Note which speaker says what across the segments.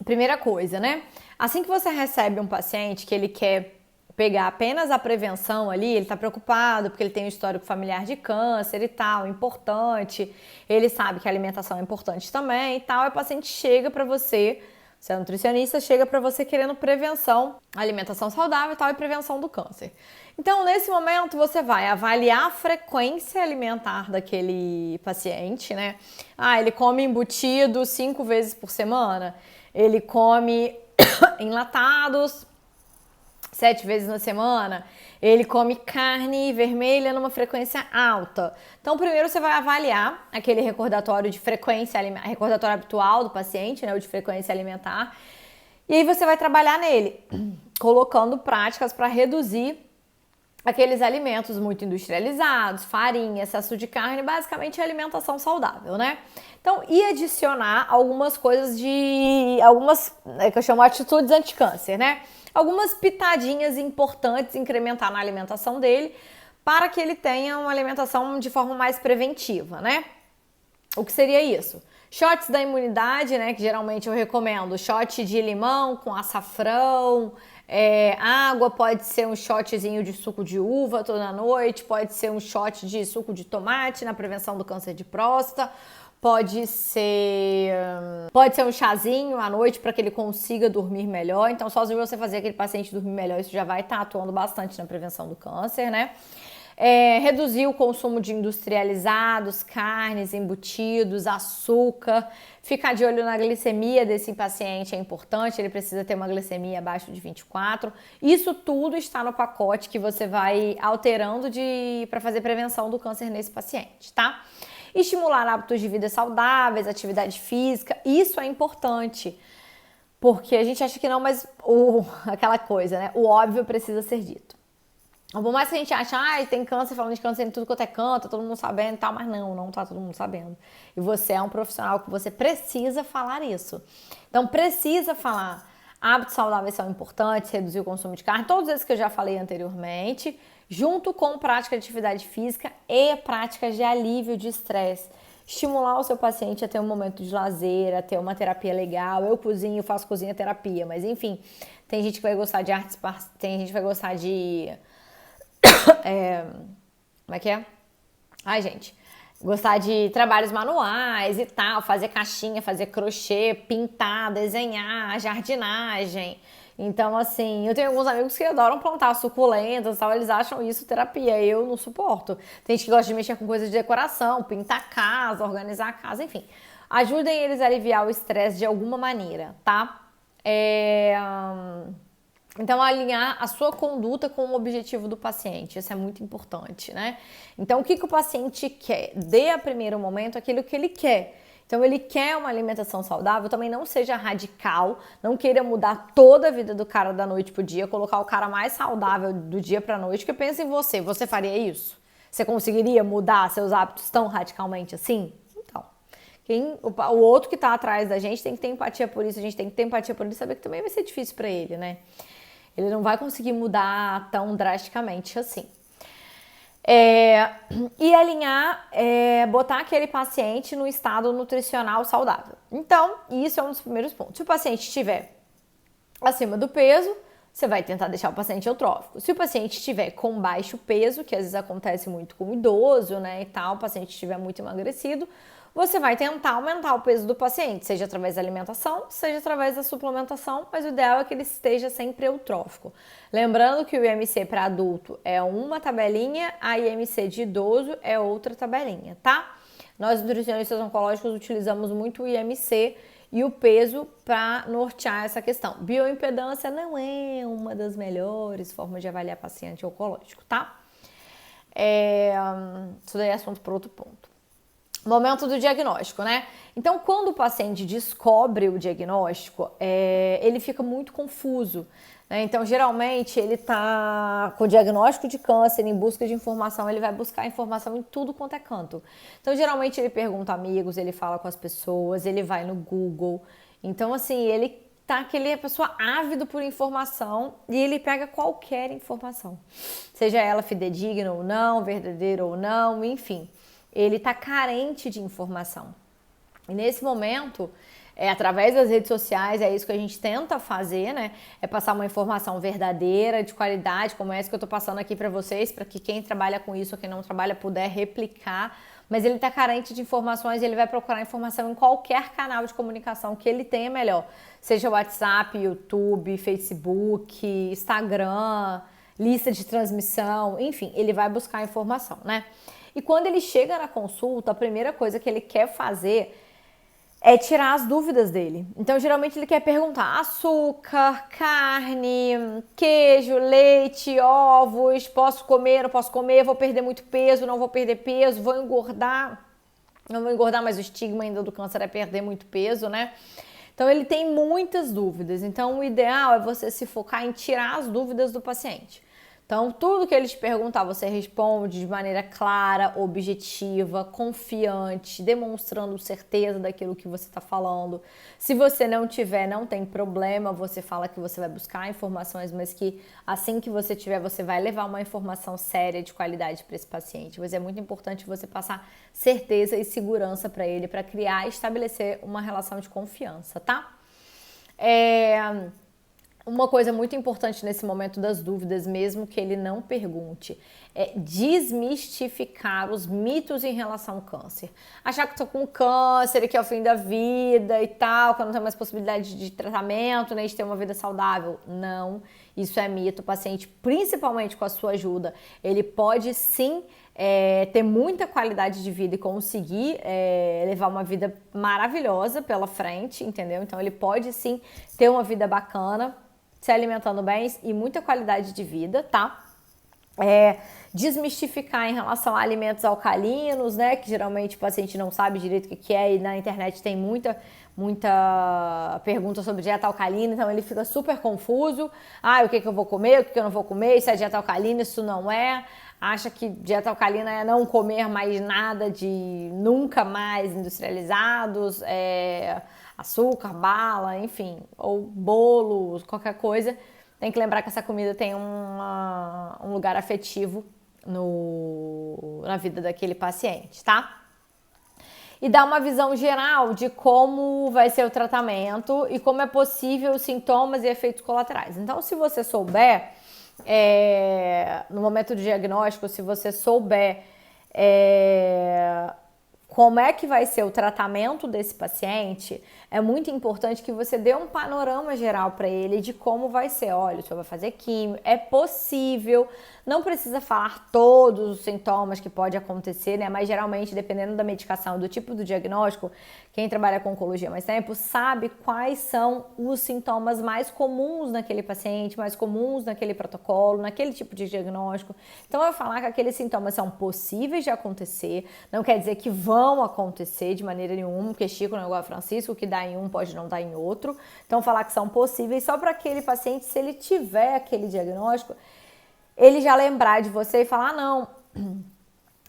Speaker 1: Primeira coisa, né? Assim que você recebe um paciente que ele quer pegar apenas a prevenção ali, ele tá preocupado porque ele tem um histórico familiar de câncer e tal, importante, ele sabe que a alimentação é importante também e tal, e o paciente chega para você é nutricionista, chega para você querendo prevenção, alimentação saudável e tal, e prevenção do câncer. Então, nesse momento, você vai avaliar a frequência alimentar daquele paciente, né? Ah, ele come embutido 5 vezes por semana, ele come enlatados 7 vezes na semana, ele come carne vermelha numa frequência alta. Então, primeiro você vai avaliar aquele recordatório de frequência, recordatório habitual do paciente, né, o de frequência alimentar, e aí você vai trabalhar nele, colocando práticas para reduzir aqueles alimentos muito industrializados, farinha, excesso de carne, basicamente alimentação saudável, né? Então, e adicionar algumas coisas que eu chamo atitudes anti-câncer, né? Algumas pitadinhas importantes incrementar na alimentação dele para que ele tenha uma alimentação de forma mais preventiva, né? O que seria isso? Shots da imunidade, né? Que geralmente eu recomendo. Shot de limão com açafrão, água, pode ser um shotzinho de suco de uva toda noite, pode ser um shot de suco de tomate na prevenção do câncer de próstata, pode ser um chazinho à noite para que ele consiga dormir melhor. Então, só de você fazer aquele paciente dormir melhor, isso já vai estar atuando bastante na prevenção do câncer, né? Reduzir o consumo de industrializados, carnes, embutidos, açúcar, ficar de olho na glicemia desse paciente é importante, ele precisa ter uma glicemia abaixo de 24. Isso tudo está no pacote que você vai alterando para fazer prevenção do câncer nesse paciente, tá? Estimular hábitos de vida saudáveis, atividade física, isso é importante, porque a gente acha que não, mas aquela coisa, né? O óbvio precisa ser dito. Por mais que a gente ache, tem câncer, falando de câncer em tudo quanto é canto, todo mundo sabendo e tal, mas não tá todo mundo sabendo. E você é um profissional que você precisa falar isso. Então, precisa falar. Hábitos saudáveis são importantes, reduzir o consumo de carne, todos esses que eu já falei anteriormente, junto com prática de atividade física e práticas de alívio de estresse. Estimular o seu paciente a ter um momento de lazer, a ter uma terapia legal. Eu cozinho, faço cozinha terapia, mas enfim, tem gente que vai gostar de artes, tem gente que vai gostar de... como é que é? Ai, gente, gostar de trabalhos manuais e tal, fazer caixinha, fazer crochê, pintar, desenhar, jardinagem. Então, assim, eu tenho alguns amigos que adoram plantar suculentas e tal, eles acham isso terapia, eu não suporto. Tem gente que gosta de mexer com coisas de decoração, pintar a casa, organizar a casa, enfim. Ajudem eles a aliviar o estresse de alguma maneira, tá? Então, alinhar a sua conduta com o objetivo do paciente, isso é muito importante, né? Então, o que o paciente quer? Dê a primeiro momento aquilo que ele quer. Então, ele quer uma alimentação saudável, também não seja radical, não queira mudar toda a vida do cara da noite pro dia, colocar o cara mais saudável do dia pra noite, porque pensa em você faria isso? Você conseguiria mudar seus hábitos tão radicalmente assim? Então, o outro que tá atrás da gente tem que ter empatia por isso, a gente tem que ter empatia por ele, saber que também vai ser difícil pra ele, né? Ele não vai conseguir mudar tão drasticamente assim. E alinhar, botar aquele paciente no estado nutricional saudável. Então, isso é um dos primeiros pontos. Se o paciente estiver acima do peso, você vai tentar deixar o paciente eutrófico. Se o paciente estiver com baixo peso, que às vezes acontece muito com o idoso, né, e tal, o paciente estiver muito emagrecido, você vai tentar aumentar o peso do paciente, seja através da alimentação, seja através da suplementação, mas o ideal é que ele esteja sempre eutrófico. Lembrando que o IMC para adulto é uma tabelinha, a IMC de idoso é outra tabelinha, tá? Nós, nutricionistas oncológicos, utilizamos muito o IMC e o peso para nortear essa questão. Bioimpedância não é uma das melhores formas de avaliar paciente oncológico, tá? Isso daí é assunto para outro ponto. Momento do diagnóstico, né? Então, quando o paciente descobre o diagnóstico, ele fica muito confuso, né? Então, geralmente, ele tá com diagnóstico de câncer, em busca de informação, ele vai buscar informação em tudo quanto é canto. Então, geralmente, ele pergunta a amigos, ele fala com as pessoas, ele vai no Google. Então, assim, ele tá aquele pessoa ávido por informação e ele pega qualquer informação. Seja ela fidedigna ou não, verdadeira ou não, enfim. Ele está carente de informação. E nesse momento, através das redes sociais, é isso que a gente tenta fazer, né? É passar uma informação verdadeira, de qualidade, como essa que eu tô passando aqui para vocês, para que quem trabalha com isso ou quem não trabalha puder replicar. Mas ele tá carente de informações, ele vai procurar informação em qualquer canal de comunicação que ele tenha melhor. Seja WhatsApp, YouTube, Facebook, Instagram, lista de transmissão, enfim, ele vai buscar informação, né? E quando ele chega na consulta, a primeira coisa que ele quer fazer é tirar as dúvidas dele. Então, geralmente ele quer perguntar açúcar, carne, queijo, leite, ovos, posso comer, não posso comer, vou perder muito peso, não vou perder peso, vou engordar, não vou engordar, mas o estigma ainda do câncer é perder muito peso, né? Então, ele tem muitas dúvidas. Então, o ideal é você se focar em tirar as dúvidas do paciente. Então, tudo que ele te perguntar, você responde de maneira clara, objetiva, confiante, demonstrando certeza daquilo que você está falando. Se você não tiver, não tem problema, você fala que você vai buscar informações, mas que assim que você tiver, você vai levar uma informação séria de qualidade para esse paciente. Mas é muito importante você passar certeza e segurança para ele, para criar e estabelecer uma relação de confiança, tá? Uma coisa muito importante nesse momento das dúvidas, mesmo que ele não pergunte, é desmistificar os mitos em relação ao câncer. Achar que estou com câncer e que é o fim da vida e tal, que eu não tenho mais possibilidade de tratamento, nem de ter uma vida saudável. Não, isso é mito. O paciente, principalmente com a sua ajuda, ele pode sim ter muita qualidade de vida e conseguir levar uma vida maravilhosa pela frente, entendeu? Então ele pode sim ter uma vida bacana, se alimentando bem e muita qualidade de vida, tá? Desmistificar em relação a alimentos alcalinos, né? Que geralmente o paciente não sabe direito o que é e na internet tem muita pergunta sobre dieta alcalina, então ele fica super confuso. O que eu vou comer, o que eu não vou comer, isso é dieta alcalina, isso não é. Acha que dieta alcalina é não comer mais nada de nunca mais industrializados, açúcar, bala, enfim, ou bolos, qualquer coisa. Tem que lembrar que essa comida tem um lugar afetivo na vida daquele paciente, tá? E dar uma visão geral de como vai ser o tratamento e como é possível os sintomas e efeitos colaterais. Então, se você souber, no momento do diagnóstico, se você souber como é que vai ser o tratamento desse paciente, é muito importante que você dê um panorama geral para ele de como vai ser. Olha, o senhor vai fazer químio, é possível, não precisa falar todos os sintomas que pode acontecer, né? Mas geralmente, dependendo da medicação, do tipo do diagnóstico, quem trabalha com oncologia há mais tempo sabe quais são os sintomas mais comuns naquele paciente, mais comuns naquele protocolo, naquele tipo de diagnóstico. Então, eu vou falar que aqueles sintomas são possíveis de acontecer, não quer dizer que vão acontecer de maneira nenhuma, porque Chico não é igual a Francisco, que dá em um pode não dar em outro. Então, falar que são possíveis só para aquele paciente, se ele tiver aquele diagnóstico, ele já lembrar de você e falar, não,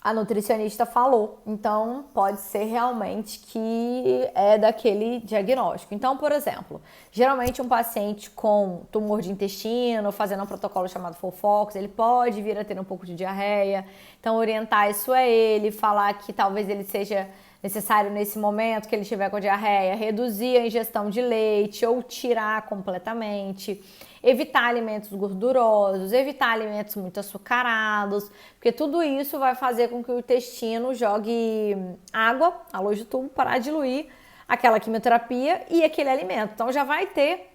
Speaker 1: a nutricionista falou, então pode ser realmente que é daquele diagnóstico. Então, por exemplo, geralmente um paciente com tumor de intestino, fazendo um protocolo chamado FOLFOX, ele pode vir a ter um pouco de diarreia, então orientar isso a ele, falar que talvez ele seja necessário nesse momento que ele estiver com diarreia, reduzir a ingestão de leite ou tirar completamente, evitar alimentos gordurosos, evitar alimentos muito açucarados, porque tudo isso vai fazer com que o intestino jogue água, a luz do tubo, para diluir aquela quimioterapia e aquele alimento. Então já vai ter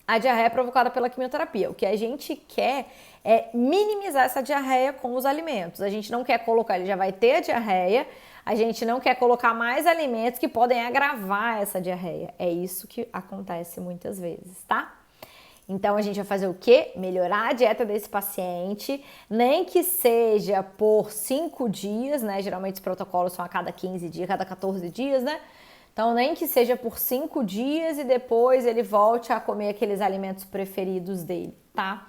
Speaker 1: a diarreia provocada pela quimioterapia. O que a gente quer é minimizar essa diarreia com os alimentos. A gente não quer colocar, ele já vai ter a diarreia, a gente não quer colocar mais alimentos que podem agravar essa diarreia. É isso que acontece muitas vezes, tá? Então, a gente vai fazer o quê? Melhorar a dieta desse paciente, nem que seja por 5 dias, né? Geralmente os protocolos são a cada 15 dias, cada 14 dias, né? Então, nem que seja por 5 dias e depois ele volte a comer aqueles alimentos preferidos dele, tá?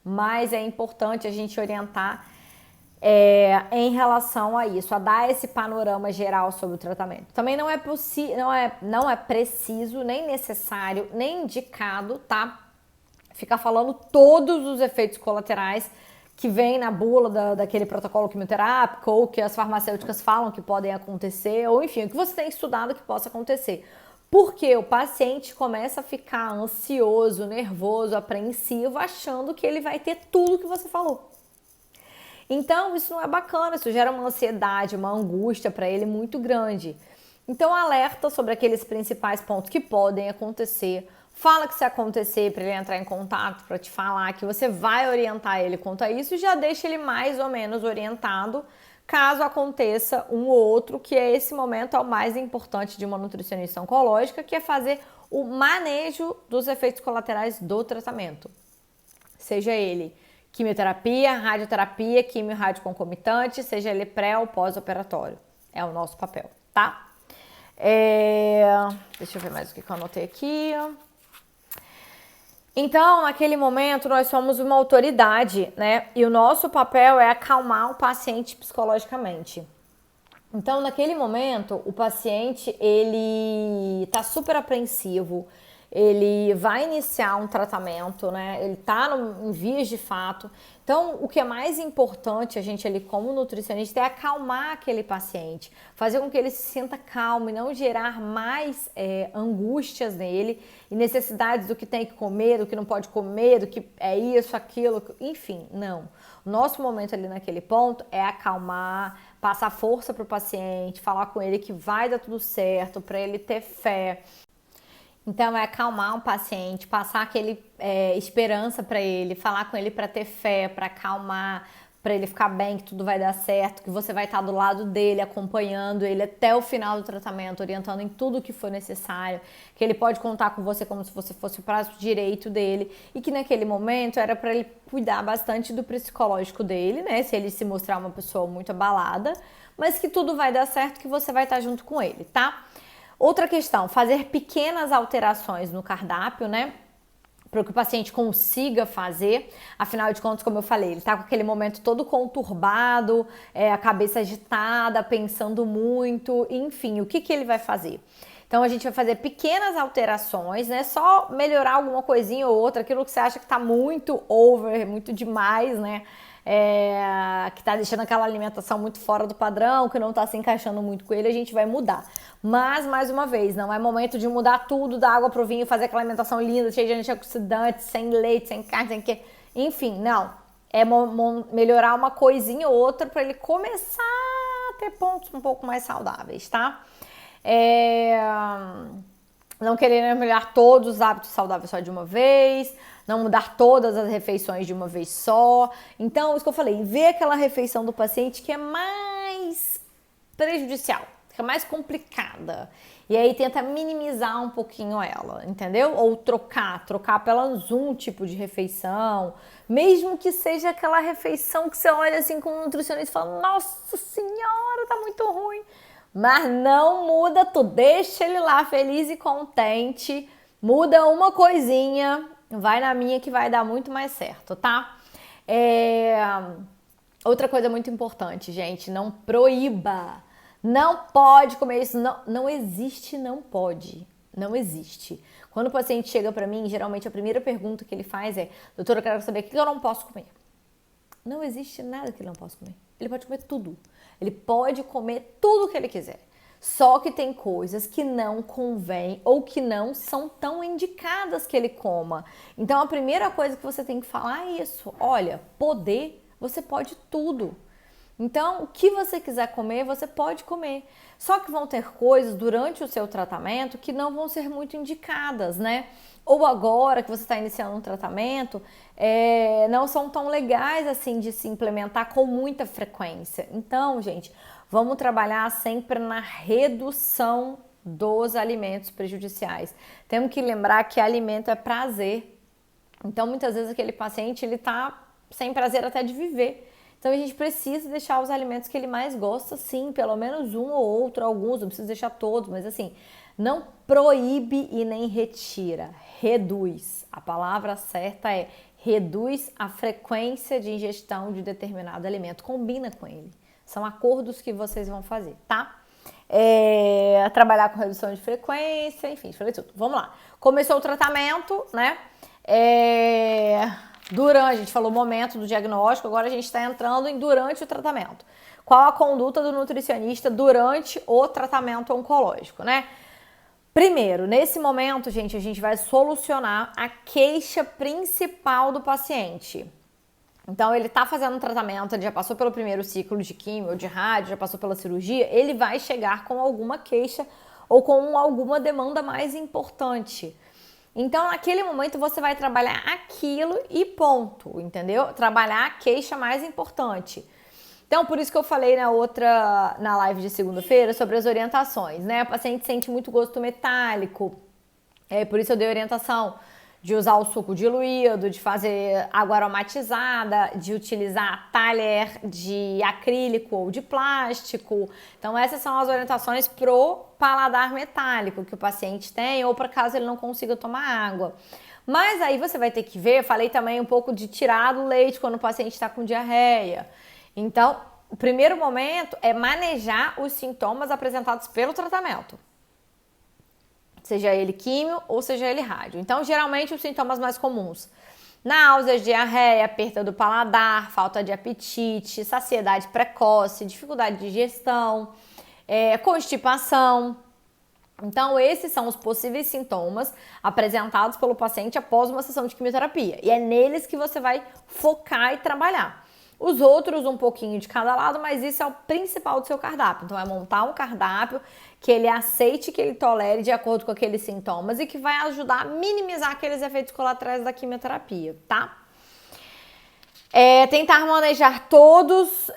Speaker 1: Mas é importante a gente orientar em relação a isso, a dar esse panorama geral sobre o tratamento. Também não é preciso, nem necessário, nem indicado, tá? Ficar falando todos os efeitos colaterais que vem na bula daquele protocolo quimioterápico ou que as farmacêuticas falam que podem acontecer, ou enfim, o que você tem estudado que possa acontecer. Porque o paciente começa a ficar ansioso, nervoso, apreensivo, achando que ele vai ter tudo que você falou. Então, isso não é bacana, isso gera uma ansiedade, uma angústia para ele muito grande. Então, alerta sobre aqueles principais pontos que podem acontecer. Fala que se acontecer, para ele entrar em contato, para te falar que você vai orientar ele quanto a isso e já deixa ele mais ou menos orientado caso aconteça um ou outro, que é esse momento é o mais importante de uma nutricionista oncológica, que é fazer o manejo dos efeitos colaterais do tratamento. Seja ele quimioterapia, radioterapia, quimio-rádio concomitante, seja ele pré ou pós-operatório. É o nosso papel, tá? Deixa eu ver mais o que eu anotei aqui. Então, naquele momento, nós somos uma autoridade, né? E o nosso papel é acalmar o paciente psicologicamente. Então, naquele momento, o paciente, ele tá super apreensivo, ele vai iniciar um tratamento, né? Ele tá em vias de fato. Então, o que é mais importante a gente ali como nutricionista é acalmar aquele paciente, fazer com que ele se sinta calmo e não gerar mais angústias nele e necessidades do que tem que comer, do que não pode comer, do que é isso, aquilo, enfim, não. O nosso momento ali naquele ponto é acalmar, passar força para o paciente, falar com ele que vai dar tudo certo, para ele ter fé. Então, é acalmar um paciente, passar aquele esperança para ele, falar com ele para ter fé, para acalmar, para ele ficar bem, que tudo vai dar certo, que você vai estar do lado dele, acompanhando ele até o final do tratamento, orientando em tudo o que for necessário, que ele pode contar com você como se você fosse o braço direito dele e que naquele momento era para ele cuidar bastante do psicológico dele, né? Se ele se mostrar uma pessoa muito abalada, mas que tudo vai dar certo, que você vai estar junto com ele, tá? Outra questão, fazer pequenas alterações no cardápio, né? Para que o paciente consiga fazer. Afinal de contas, como eu falei, ele está com aquele momento todo conturbado, a cabeça agitada, pensando muito, enfim, o que ele vai fazer? Então, a gente vai fazer pequenas alterações, né? Só melhorar alguma coisinha ou outra, aquilo que você acha que está muito over, muito demais, né? Que tá deixando aquela alimentação muito fora do padrão, que não tá se encaixando muito com ele, a gente vai mudar. Mas, mais uma vez, não é momento de mudar tudo da água pro vinho, fazer aquela alimentação linda, cheia de antioxidantes, sem leite, sem carne, sem que... Enfim, não. É melhorar uma coisinha ou outra para ele começar a ter pontos um pouco mais saudáveis, tá? Não querer melhorar todos os hábitos saudáveis só de uma vez, não mudar todas as refeições de uma vez só. Então, isso que eu falei, ver aquela refeição do paciente que é mais prejudicial, que é mais complicada. E aí tenta minimizar um pouquinho ela, entendeu? Ou trocar pelas um tipo de refeição, mesmo que seja aquela refeição que você olha assim como nutricionista e fala, nossa senhora, tá muito ruim. Mas não muda tudo, deixa ele lá feliz e contente, muda uma coisinha, vai na minha que vai dar muito mais certo, tá? Outra coisa muito importante, gente, não proíba, não pode comer isso, não existe não pode, não existe. Quando o paciente chega pra mim, geralmente a primeira pergunta que ele faz é, doutora, eu quero saber o que eu não posso comer. Não existe nada que ele não possa comer, ele pode comer tudo. Ele pode comer tudo que ele quiser. Só que tem coisas que não convém ou que não são tão indicadas que ele coma. Então a primeira coisa que você tem que falar é isso. Olha, você pode tudo. Então, o que você quiser comer, você pode comer. Só que vão ter coisas durante o seu tratamento que não vão ser muito indicadas, né? Ou agora que você está iniciando um tratamento, não são tão legais assim de se implementar com muita frequência. Então, gente, vamos trabalhar sempre na redução dos alimentos prejudiciais. Temos que lembrar que alimento é prazer. Então, muitas vezes aquele paciente, ele tá sem prazer até de viver. Então, a gente precisa deixar os alimentos que ele mais gosta, sim, pelo menos um ou outro, alguns, não precisa deixar todos, mas assim, não proíbe e nem retira, reduz. A palavra certa é reduz a frequência de ingestão de determinado alimento, combina com ele. São acordos que vocês vão fazer, tá? Trabalhar com redução de frequência, enfim, falei tudo. Vamos lá. Começou o tratamento, né? A gente falou o momento do diagnóstico, agora a gente está entrando em durante o tratamento. Qual a conduta do nutricionista durante o tratamento oncológico, né? Primeiro, nesse momento, gente, a gente vai solucionar a queixa principal do paciente. Então, ele tá fazendo um tratamento, ele já passou pelo primeiro ciclo de quimio ou de rádio, já passou pela cirurgia, ele vai chegar com alguma queixa ou com alguma demanda mais importante. Então, naquele momento, você vai trabalhar aquilo e ponto, entendeu? Trabalhar a queixa mais importante. Então, por isso que eu falei na live de segunda-feira sobre as orientações, né? O paciente sente muito gosto metálico, por isso eu dei orientação de usar o suco diluído, de fazer água aromatizada, de utilizar talher de acrílico ou de plástico. Então, essas são as orientações pro paladar metálico que o paciente tem ou para caso ele não consiga tomar água. Mas aí você vai ter que ver, falei também um pouco de tirar do leite quando o paciente está com diarreia. Então, o primeiro momento é manejar os sintomas apresentados pelo tratamento. Seja ele químio ou seja ele rádio. Então, geralmente, os sintomas mais comuns: náuseas, diarreia, perda do paladar, falta de apetite, saciedade precoce, dificuldade de digestão, constipação. Então, esses são os possíveis sintomas apresentados pelo paciente após uma sessão de quimioterapia. E é neles que você vai focar e trabalhar. Os outros, um pouquinho de cada lado, mas isso é o principal do seu cardápio. Então, é montar um cardápio que ele aceite, que ele tolere de acordo com aqueles sintomas e que vai ajudar a minimizar aqueles efeitos colaterais da quimioterapia, tá? Tentar manejar todos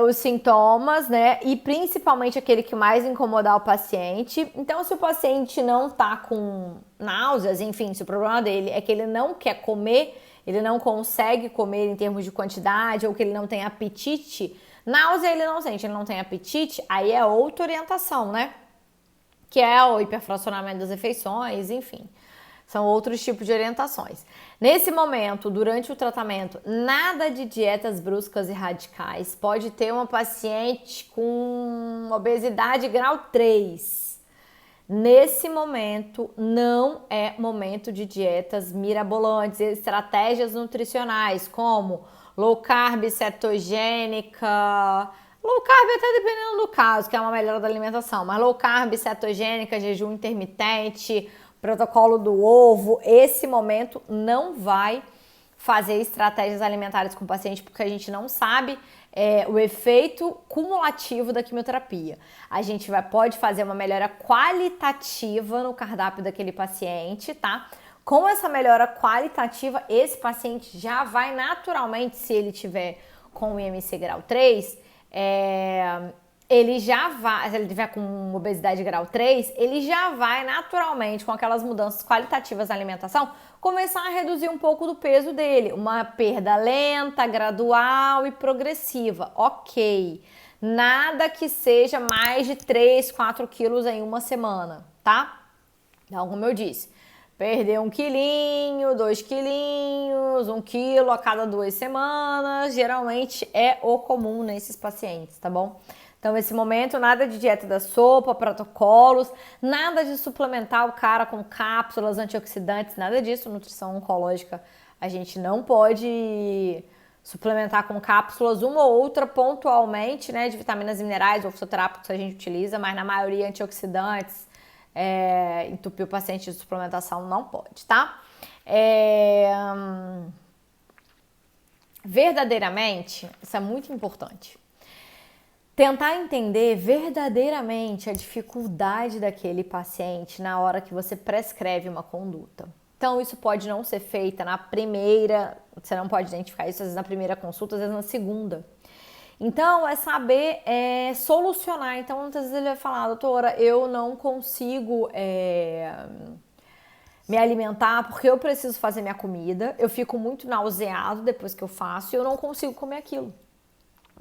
Speaker 1: os sintomas, né? E principalmente aquele que mais incomodar o paciente. Então, se o paciente não tá com náuseas, enfim, se o problema dele é que ele não quer comer, ele não consegue comer em termos de quantidade ou que ele não tem apetite, náusea ele não sente, ele não tem apetite, aí é outra orientação, né? Que é o hiperfracionamento das refeições, enfim. São outros tipos de orientações. Nesse momento, durante o tratamento, nada de dietas bruscas e radicais. Pode ter uma paciente com obesidade grau 3. Nesse momento, não é momento de dietas mirabolantes, estratégias nutricionais como low carb, cetogênica. Low carb até dependendo do caso, que é uma melhora da alimentação, mas low carb, cetogênica, jejum intermitente, protocolo do ovo, esse momento não vai fazer estratégias alimentares com o paciente porque a gente não sabe o efeito cumulativo da quimioterapia. A gente pode fazer uma melhora qualitativa no cardápio daquele paciente, tá? Com essa melhora qualitativa, esse paciente já vai naturalmente, se ele tiver com o IMC grau 3, ele já vai, se ele tiver com obesidade grau 3, ele já vai naturalmente, com aquelas mudanças qualitativas na alimentação, começar a reduzir um pouco do peso dele. Uma perda lenta, gradual e progressiva. Ok. Nada que seja mais de 3, 4 quilos em uma semana, tá? Então, como eu disse, perder 1 quilinho, 2 quilinhos, 1 quilo a cada 2 semanas, geralmente é o comum nesses pacientes, tá bom? Então, nesse momento, nada de dieta da sopa, protocolos, nada de suplementar o cara com cápsulas antioxidantes, nada disso. Nutrição oncológica, a gente não pode suplementar com cápsulas, uma ou outra pontualmente, né, de vitaminas e minerais ou fitoterápicos a gente utiliza, mas na maioria antioxidantes, entupir o paciente de suplementação não pode, tá? Verdadeiramente, isso é muito importante. Tentar entender verdadeiramente a dificuldade daquele paciente na hora que você prescreve uma conduta. Então, isso pode não ser feita na primeira, você não pode identificar isso às vezes na primeira consulta, às vezes na segunda. Então, é saber solucionar. Então, muitas vezes ele vai falar, doutora, eu não consigo me alimentar porque eu preciso fazer minha comida, eu fico muito nauseado depois que eu faço e eu não consigo comer aquilo.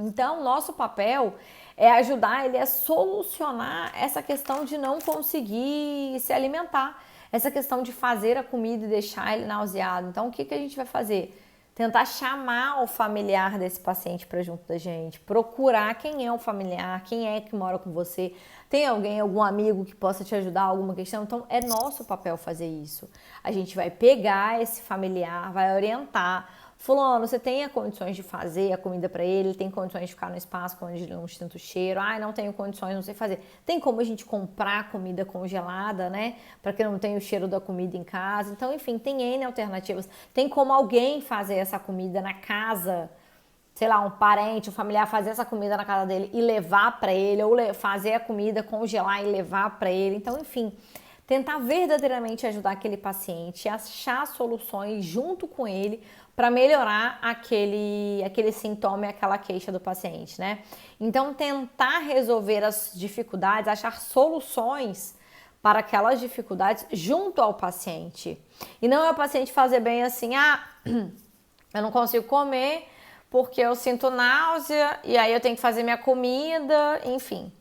Speaker 1: Então, nosso papel é ajudar ele a solucionar essa questão de não conseguir se alimentar, essa questão de fazer a comida e deixar ele nauseado. Então, o que a gente vai fazer? Tentar chamar o familiar desse paciente para junto da gente, procurar quem é o familiar, quem é que mora com você, tem alguém, algum amigo que possa te ajudar em alguma questão? Então, é nosso papel fazer isso. A gente vai pegar esse familiar, vai orientar, fulano, você tem condições de fazer a comida para ele, tem condições de ficar no espaço onde ele não sinta o cheiro, ai, não tenho condições, não sei fazer. Tem como a gente comprar comida congelada, né, para que não tenha o cheiro da comida em casa. Então, enfim, tem N alternativas. Tem como alguém fazer essa comida na casa, sei lá, um parente, um familiar fazer essa comida na casa dele e levar para ele, ou fazer a comida, congelar e levar para ele. Então, enfim, tentar verdadeiramente ajudar aquele paciente, achar soluções junto com ele para melhorar aquele sintoma e aquela queixa do paciente, né? Então, tentar resolver as dificuldades, achar soluções para aquelas dificuldades junto ao paciente. E não é o paciente fazer bem assim, eu não consigo comer porque eu sinto náusea e aí eu tenho que fazer minha comida, enfim.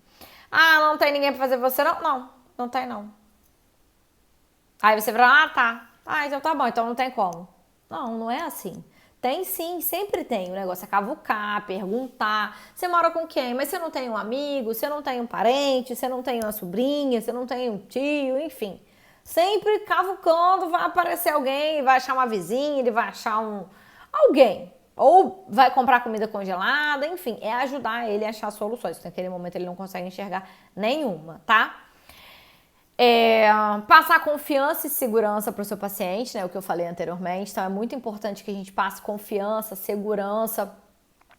Speaker 1: Não tem ninguém para fazer você não? Não, não tem não. Aí você fala, tá. Então tá bom, então não tem como. Não, não é assim. Tem sim, sempre tem. O negócio é cavucar, perguntar. Você mora com quem? Mas você não tem um amigo, você não tem um parente, você não tem uma sobrinha, você não tem um tio, enfim. Sempre cavucando, vai aparecer alguém, vai achar uma vizinha, ele vai achar alguém. Ou vai comprar comida congelada, enfim, é ajudar ele a achar soluções. Naquele momento ele não consegue enxergar nenhuma, tá? Passar confiança e segurança para o seu paciente, né? O que eu falei anteriormente. Então é muito importante que a gente passe confiança, segurança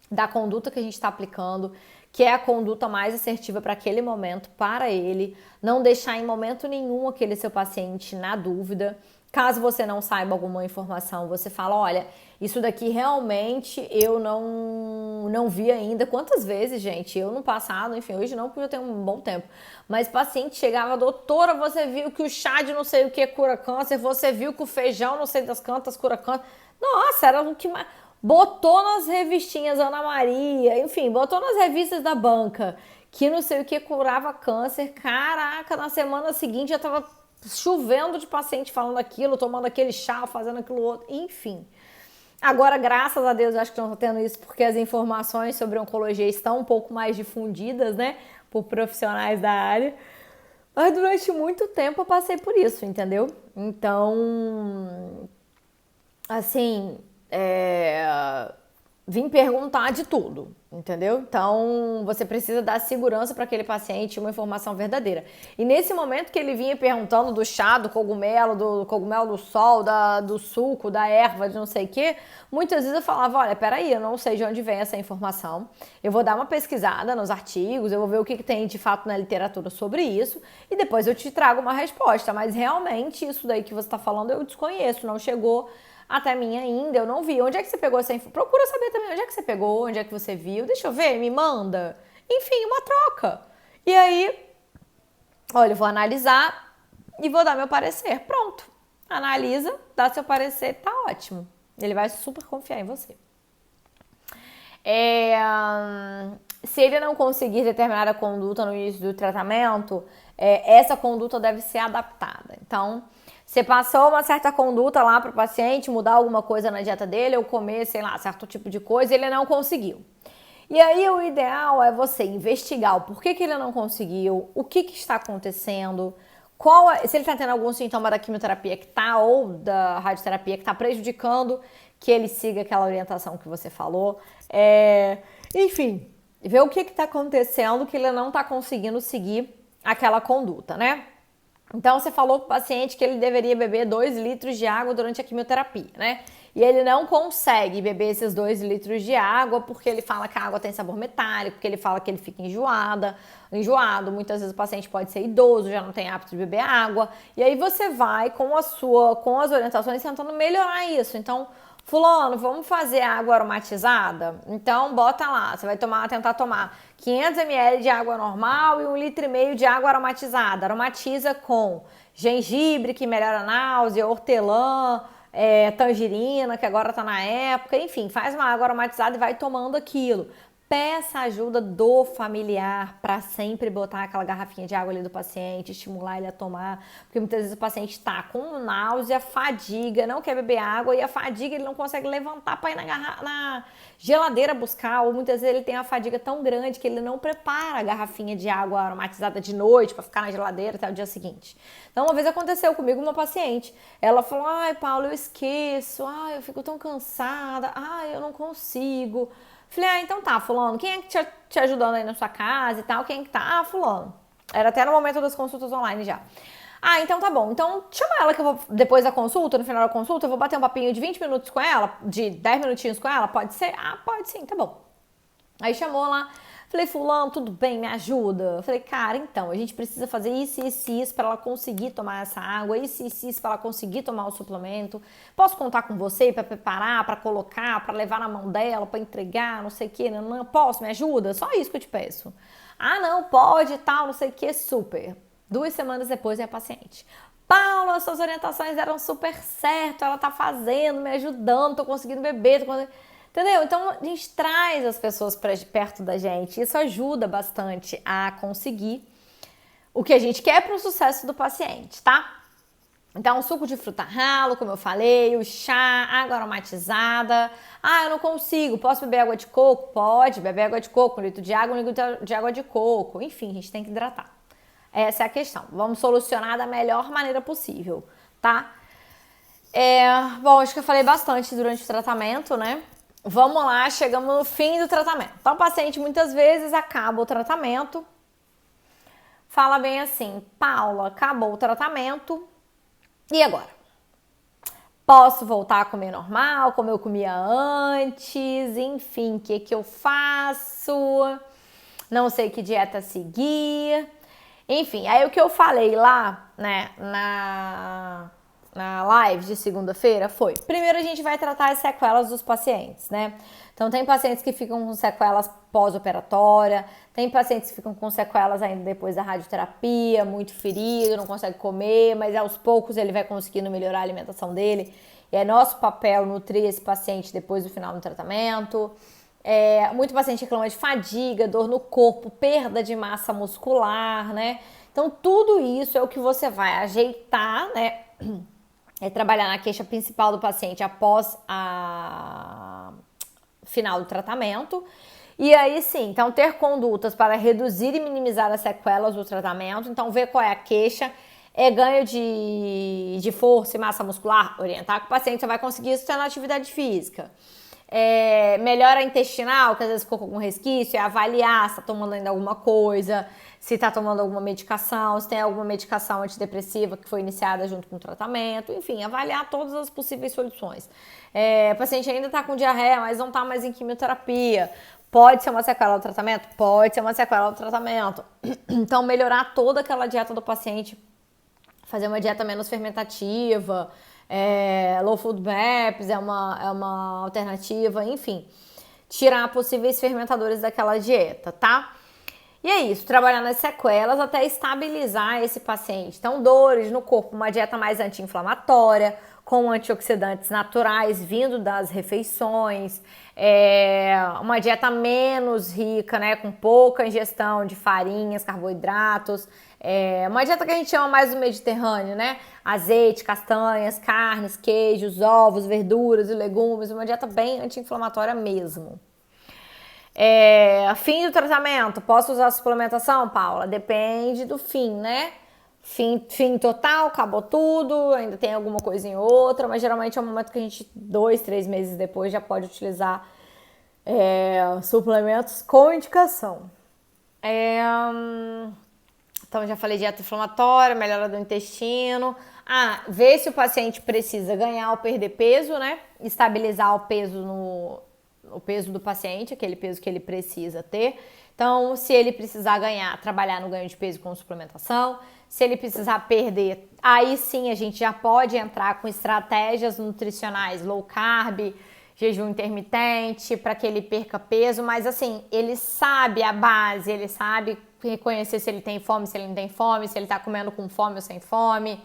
Speaker 1: da conduta que a gente está aplicando, que é a conduta mais assertiva para aquele momento, para ele. Não deixar em momento nenhum aquele seu paciente na dúvida. Caso você não saiba alguma informação, você fala, olha, isso daqui realmente eu não vi ainda. Quantas vezes, gente, eu no passado, enfim, hoje não, porque eu tenho um bom tempo, mas paciente chegava, doutora, você viu que o chá de não sei o que cura câncer, você viu que o feijão não sei das quantas cura câncer. Nossa, era o que mais... Botou nas revistinhas Ana Maria, enfim, botou nas revistas da banca que não sei o que curava câncer. Caraca, na semana seguinte já tava chovendo de paciente falando aquilo, tomando aquele chá, fazendo aquilo outro, enfim. Agora, graças a Deus, eu acho que estão tendo isso porque as informações sobre oncologia estão um pouco mais difundidas, né, por profissionais da área. Mas durante muito tempo eu passei por isso, entendeu? Então, assim, vim perguntar de tudo, entendeu? Então, você precisa dar segurança para aquele paciente, uma informação verdadeira. E nesse momento que ele vinha perguntando do chá, do cogumelo do sol, do suco, da erva, de não sei o quê, muitas vezes eu falava, olha, peraí, eu não sei de onde vem essa informação, eu vou dar uma pesquisada nos artigos, eu vou ver o que tem de fato na literatura sobre isso, e depois eu te trago uma resposta, mas realmente isso daí que você está falando eu desconheço, não chegou até mim ainda, eu não vi. Onde é que você pegou essa informação? Procura saber também onde é que você pegou, onde é que você viu. Deixa eu ver, me manda. Enfim, uma troca. E aí, olha, eu vou analisar e vou dar meu parecer. Pronto. Analisa, dá seu parecer, tá ótimo. Ele vai super confiar em você. Se ele não conseguir determinada conduta no início do tratamento, essa conduta deve ser adaptada. Então, você passou uma certa conduta lá para o paciente, mudar alguma coisa na dieta dele, ou comer, sei lá, certo tipo de coisa, e ele não conseguiu. E aí o ideal é você investigar o porquê que ele não conseguiu, o que está acontecendo, se ele está tendo algum sintoma da quimioterapia que está, ou da radioterapia que está prejudicando que ele siga aquela orientação que você falou. Enfim, ver o que está acontecendo que ele não está conseguindo seguir aquela conduta, né? Então, você falou para o paciente que ele deveria beber 2 litros de água durante a quimioterapia, né? E ele não consegue beber esses 2 litros de água porque ele fala que a água tem sabor metálico, porque ele fala que ele fica enjoado. Muitas vezes o paciente pode ser idoso, já não tem hábito de beber água. E aí você vai com as orientações tentando melhorar isso. Então, fulano, vamos fazer água aromatizada? Então, bota lá, você vai tentar tomar 500 ml de água normal e 1,5 litro de água aromatizada. Aromatiza com gengibre, que melhora a náusea, hortelã, tangerina, que agora tá na época. Enfim, faz uma água aromatizada e vai tomando aquilo. Peça ajuda do familiar para sempre botar aquela garrafinha de água ali do paciente, estimular ele a tomar, porque muitas vezes o paciente está com náusea, fadiga, não quer beber água e a fadiga ele não consegue levantar para ir na geladeira buscar, ou muitas vezes ele tem uma fadiga tão grande que ele não prepara a garrafinha de água aromatizada de noite para ficar na geladeira até o dia seguinte. Então uma vez aconteceu comigo uma paciente, ela falou, ai Paulo, eu esqueço, ai eu fico tão cansada, ai eu não consigo. Falei, então tá, fulano, quem é que te ajudando aí na sua casa e tal? Quem é que tá? Ah, fulano. Era até no momento das consultas online já. Ah, então tá bom. Então chama ela que eu vou, depois da consulta, no final da consulta, eu vou bater um papinho de 20 minutos com ela, de 10 minutinhos com ela, pode ser? Ah, pode sim, tá bom. Aí chamou lá, falei, fulano, tudo bem, me ajuda? Falei, cara, então, a gente precisa fazer isso, isso e isso pra ela conseguir tomar essa água, isso e isso pra ela conseguir tomar o suplemento. Posso contar com você pra preparar, pra colocar, pra levar na mão dela, pra entregar, não sei o que, não posso, me ajuda? Só isso que eu te peço. Ah, não, pode e tal, não sei o que, super. 2 semanas depois é a paciente. Paulo, as suas orientações deram super certo, ela tá fazendo, me ajudando, tô conseguindo beber, tô conseguindo... Entendeu? Então a gente traz as pessoas para perto da gente. Isso ajuda bastante a conseguir o que a gente quer para o sucesso do paciente, tá? Então, o suco de fruta ralo, como eu falei, o chá, água aromatizada. Ah, eu não consigo. Posso beber água de coco? Pode, beber água de coco, 1 litro de água, 1 litro de água de coco. Enfim, a gente tem que hidratar. Essa é a questão. Vamos solucionar da melhor maneira possível, tá? Bom, acho que eu falei bastante durante o tratamento, né? Vamos lá, chegamos no fim do tratamento. Então, o paciente muitas vezes acaba o tratamento, fala bem assim, Paula, acabou o tratamento, e agora? Posso voltar a comer normal, como eu comia antes, enfim, o que eu faço? Não sei que dieta seguir. Enfim, aí o que eu falei lá, né, na live de segunda-feira foi, primeiro a gente vai tratar as sequelas dos pacientes, né? Então tem pacientes que ficam com sequelas pós-operatória, tem pacientes que ficam com sequelas ainda depois da radioterapia, muito ferido, não consegue comer, mas aos poucos ele vai conseguindo melhorar a alimentação dele. E é nosso papel nutrir esse paciente depois do final do tratamento. Muito paciente reclama de fadiga, dor no corpo, perda de massa muscular, né? Então tudo isso é o que você vai ajeitar, né? Trabalhar na queixa principal do paciente após a final do tratamento. E aí sim, então ter condutas para reduzir e minimizar as sequelas do tratamento. Então ver qual é a queixa, ganho de força e massa muscular, orientar que o paciente só vai conseguir isso tendo atividade física. Melhora intestinal, que às vezes ficou com algum resquício, avaliar se está tomando ainda alguma coisa, se está tomando alguma medicação, se tem alguma medicação antidepressiva que foi iniciada junto com o tratamento, enfim, avaliar todas as possíveis soluções. O paciente ainda está com diarreia, mas não está mais em quimioterapia. Pode ser uma sequela do tratamento? Pode ser uma sequela do tratamento. Então, melhorar toda aquela dieta do paciente, fazer uma dieta menos fermentativa, low food maps é uma alternativa, enfim, tirar possíveis fermentadores daquela dieta, tá? E é isso, trabalhar nas sequelas até estabilizar esse paciente. Então, dores no corpo, uma dieta mais anti-inflamatória, com antioxidantes naturais vindo das refeições, uma dieta menos rica, né, com pouca ingestão de farinhas, carboidratos, uma dieta que a gente chama mais do Mediterrâneo, né, azeite, castanhas, carnes, queijos, ovos, verduras e legumes, uma dieta bem anti-inflamatória mesmo. Fim do tratamento, posso usar suplementação, Paula? Depende do fim, né? Fim total, acabou tudo, ainda tem alguma coisinha ou outra, mas geralmente é um momento que a gente, 2, 3 meses depois, já pode utilizar suplementos com indicação. Então, já falei dieta inflamatória, melhora do intestino. Ver se o paciente precisa ganhar ou perder peso, né? Estabilizar o peso o peso do paciente, aquele peso que ele precisa ter. Então, se ele precisar ganhar, trabalhar no ganho de peso com suplementação. Se ele precisar perder, aí sim a gente já pode entrar com estratégias nutricionais low carb, jejum intermitente, para que ele perca peso. Mas assim, ele sabe a base, ele sabe reconhecer se ele tem fome, se ele não tem fome, se ele está comendo com fome ou sem fome.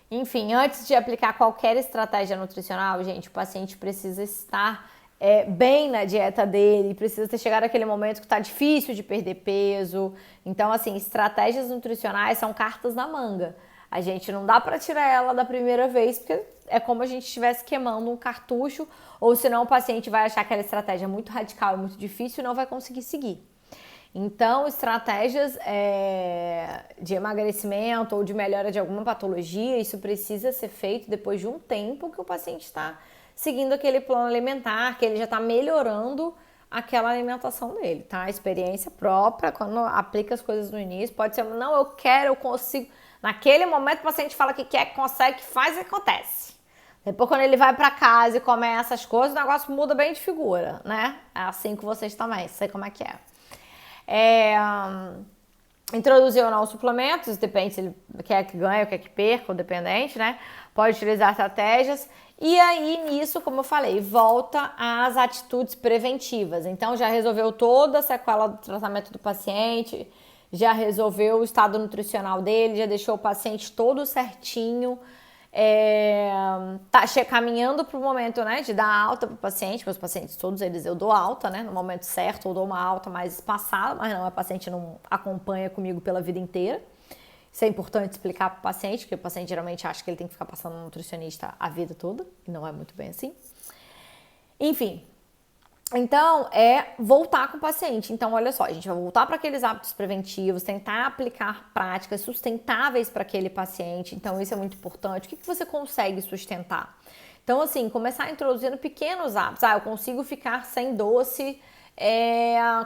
Speaker 1: Enfim, antes de aplicar qualquer estratégia nutricional, gente, o paciente precisa estar bem na dieta dele, precisa ter chegado aquele momento que tá difícil de perder peso. Então, assim, estratégias nutricionais são cartas na manga. A gente não dá para tirar ela da primeira vez, porque é como a gente estivesse queimando um cartucho, ou senão o paciente vai achar aquela estratégia muito radical e muito difícil e não vai conseguir seguir. Então, estratégias de emagrecimento ou de melhora de alguma patologia, isso precisa ser feito depois de um tempo que o paciente está seguindo aquele plano alimentar, que ele já está melhorando aquela alimentação dele, tá? Experiência própria, quando aplica as coisas no início, pode ser, não, eu quero, eu consigo. Naquele momento o paciente fala que quer, que consegue, que faz e acontece. Depois, quando ele vai para casa e começa as coisas, o negócio muda bem de figura, né? É assim que vocês também, sei como é que é. Introduzir ou não suplementos, depende se ele quer que ganhe ou quer que perca, o dependente, né? Pode utilizar estratégias. E aí, nisso, como eu falei, volta às atitudes preventivas. Então, já resolveu toda a sequela do tratamento do paciente, já resolveu o estado nutricional dele, já deixou o paciente todo certinho, tá caminhando para o momento, né, de dar alta para o paciente. Meus pacientes, todos eles, eu dou alta, né, no momento certo, eu dou uma alta mais espaçada, mas não, a paciente não acompanha comigo pela vida inteira. Isso é importante explicar para o paciente, porque o paciente geralmente acha que ele tem que ficar passando no nutricionista a vida toda, e não é muito bem assim. Enfim, então voltar com o paciente. Então, olha só, a gente vai voltar para aqueles hábitos preventivos, tentar aplicar práticas sustentáveis para aquele paciente. Então, isso é muito importante. O que você consegue sustentar? Então, assim, começar introduzindo pequenos hábitos. Eu consigo ficar sem doce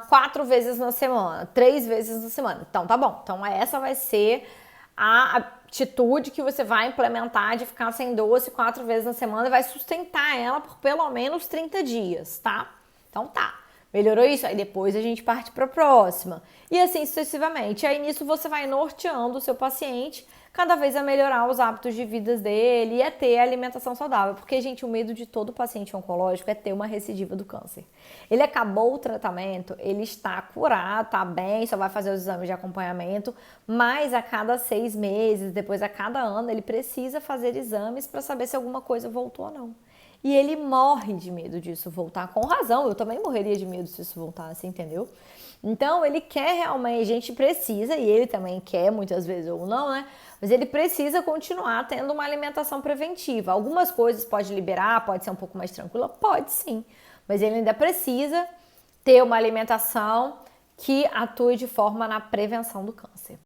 Speaker 1: 4 vezes na semana, 3 vezes na semana. Então, tá bom. Então, essa vai ser a atitude que você vai implementar de ficar sem doce 4 vezes na semana e vai sustentar ela por pelo menos 30 dias, tá? Então tá, melhorou isso? Aí depois a gente parte para a próxima. E assim sucessivamente. Aí nisso você vai norteando o seu paciente cada vez a melhorar os hábitos de vida dele e a ter alimentação saudável. Porque, gente, o medo de todo paciente oncológico é ter uma recidiva do câncer. Ele acabou o tratamento, ele está curado, está bem, só vai fazer os exames de acompanhamento, mas a cada 6 meses, depois a cada ano, ele precisa fazer exames para saber se alguma coisa voltou ou não. E ele morre de medo disso voltar, com razão, eu também morreria de medo se isso voltasse, entendeu? Então, ele quer realmente, a gente precisa, e ele também quer, muitas vezes ou não, né? Mas ele precisa continuar tendo uma alimentação preventiva. Algumas coisas pode liberar, pode ser um pouco mais tranquila, pode sim. Mas ele ainda precisa ter uma alimentação que atue de forma na prevenção do câncer.